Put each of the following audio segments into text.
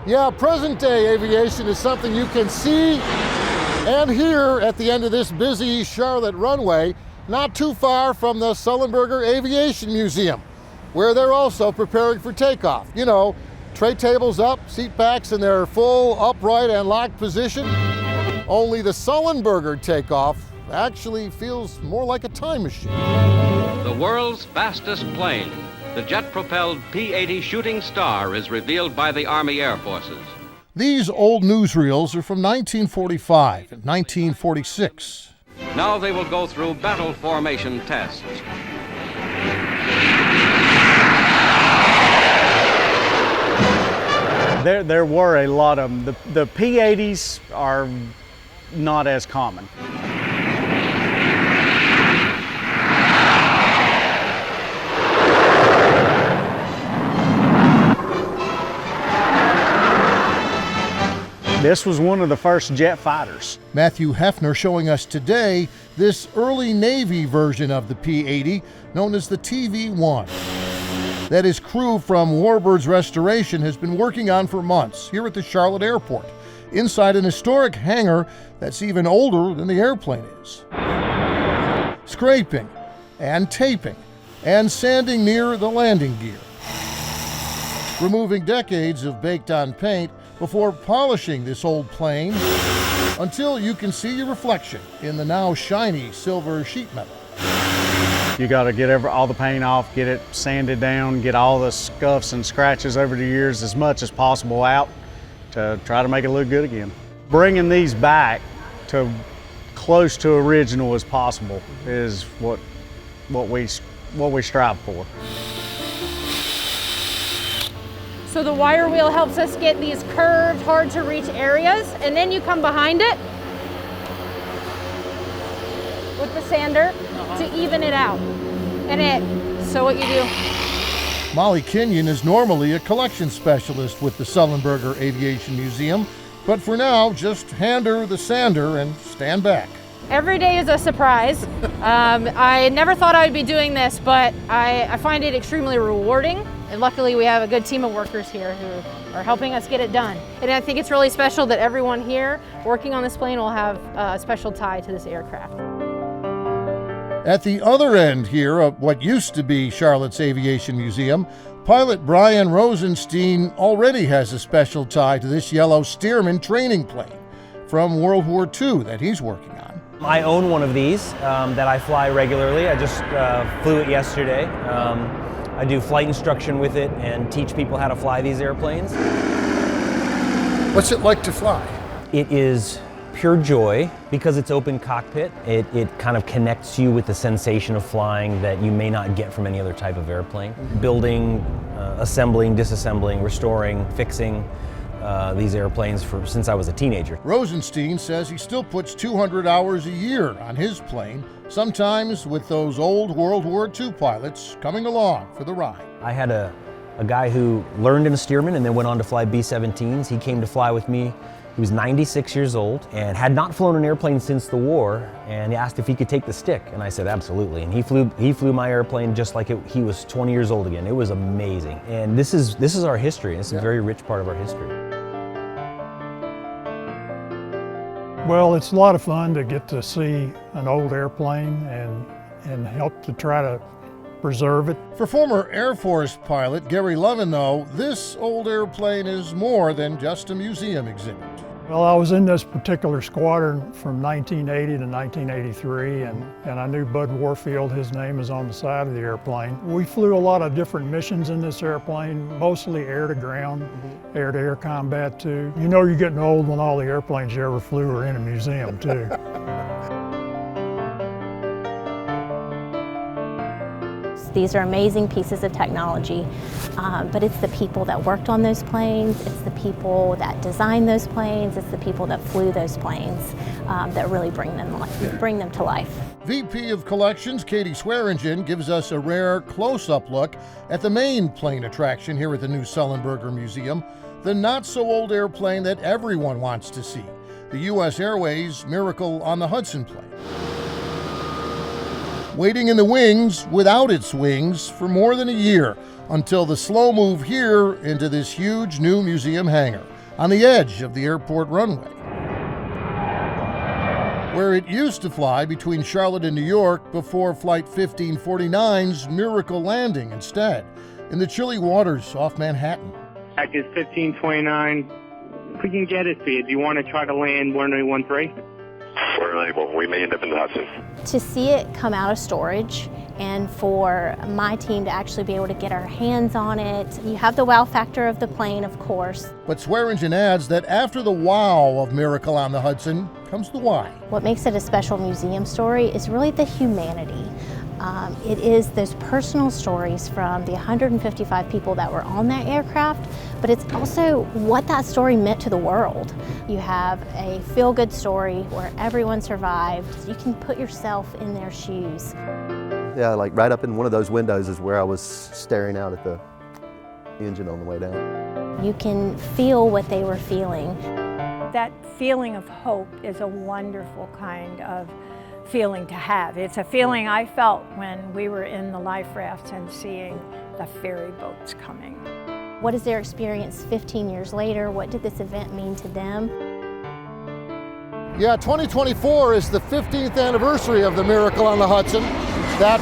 Yeah, present-day aviation is something you can see and hear at the end of this busy Charlotte runway, not too far from the Sullenberger Aviation Museum, where they're also preparing for takeoff. You know, tray tables up, seat backs in their full upright and locked position. Only the Sullenberger takeoff actually feels more like a time machine. The world's fastest plane, the jet-propelled P-80 Shooting Star, is revealed by the Army Air Forces. These old newsreels are from 1945 and 1946. Now they will go through battle formation tests. There were a lot of them. The P-80s are not as common. This was one of the first jet fighters. Matthew Hefner showing us today this early Navy version of the P-80 known as the TV-1 that his crew from Warbirds Restoration has been working on for months here at the Charlotte Airport, inside an historic hangar that's even older than the airplane is. Scraping and taping and sanding near the landing gear, removing decades of baked-on paint before polishing this old plane until you can see your reflection in the now shiny silver sheet metal. You got to get all the paint off, get it sanded down, get all the scuffs and scratches over the years as much as possible out to try to make it look good again. Bringing these back to close to original as possible is what we strive for. So the wire wheel helps us get these curved, hard to reach areas, and then you come behind it with the sander to even it out. So what you do. Molly Kenyon is normally a collection specialist with the Sullenberger Aviation Museum, but for now, just hand her the sander and stand back. Every day is a surprise. I never thought I would be doing this, but I find it extremely rewarding. And luckily we have a good team of workers here who are helping us get it done. And I think it's really special that everyone here working on this plane will have a special tie to this aircraft. At the other end here of what used to be Charlotte's Aviation Museum, pilot Brian Rosenstein already has a special tie to this yellow Stearman training plane from World War II that he's working on. I own one of these that I fly regularly. I just flew it yesterday. I do flight instruction with it and teach people how to fly these airplanes. What's it like to fly? It is pure joy because it's open cockpit. It kind of connects you with the sensation of flying that you may not get from any other type of airplane. Building, assembling, disassembling, restoring, fixing these airplanes since I was a teenager. Rosenstein says he still puts 200 hours a year on his plane, sometimes with those old World War II pilots coming along for the ride. I had a guy who learned in a Stearman and then went on to fly B-17s. He came to fly with me. He was 96 years old and had not flown an airplane since the war, and he asked if he could take the stick, and I said absolutely. And he flew my airplane just like he was 20 years old again. It was amazing. And this is our history. It's a very rich part of our history. Well, it's a lot of fun to get to see an old airplane and help to try to preserve it. For former Air Force pilot Gary Levin, though, this old airplane is more than just a museum exhibit. Well, I was in this particular squadron from 1980 to 1983, and I knew Bud Warfield. His name is on the side of the airplane. We flew a lot of different missions in this airplane, mostly air-to-ground, air-to-air combat too. You know you're getting old when all the airplanes you ever flew are in a museum too. These are amazing pieces of technology, but it's the people that worked on those planes, it's the people that designed those planes, it's the people that flew those planes that really bring them to life. VP of Collections Katie Swearingen gives us a rare close-up look at the main plane attraction here at the new Sullenberger Museum, the not-so-old airplane that everyone wants to see, the U.S. Airways Miracle on the Hudson plane. Waiting in the wings without its wings for more than a year until the slow move here into this huge new museum hangar. on the edge of the airport runway, where it used to fly between Charlotte and New York before Flight 1549's miracle landing instead, in the chilly waters off Manhattan. Back is 1529. We can get it for you. Do you want to try to land 1013? Well, we may end up in the Hudson. To see it come out of storage and for my team to actually be able to get our hands on it, you have the wow factor of the plane, of course. But Swearingen adds that after the wow of Miracle on the Hudson comes the why. What makes it a special museum story is really the humanity. It is those personal stories from the 155 people that were on that aircraft, but it's also what that story meant to the world. You have a feel-good story where everyone survived. You can put yourself in their shoes. Yeah, like right up in one of those windows is where I was staring out at the engine on the way down. You can feel what they were feeling. That feeling of hope is a wonderful kind of feeling to have. It's a feeling I felt when we were in the life rafts and seeing the ferry boats coming. What is their experience 15 years later? What did this event mean to them? Yeah, 2024 is the 15th anniversary of the Miracle on the Hudson. That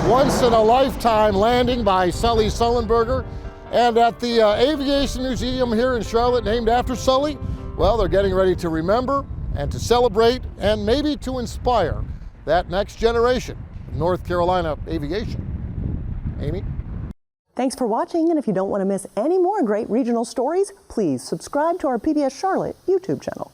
once-in-a-lifetime landing by Sully Sullenberger. And at the Aviation Museum here in Charlotte, named after Sully, well, they're getting ready to remember and to celebrate and maybe to inspire that next generation of North Carolina aviation. Amy? Thanks for watching, and if you don't want to miss any more great regional stories, please subscribe to our PBS Charlotte YouTube channel.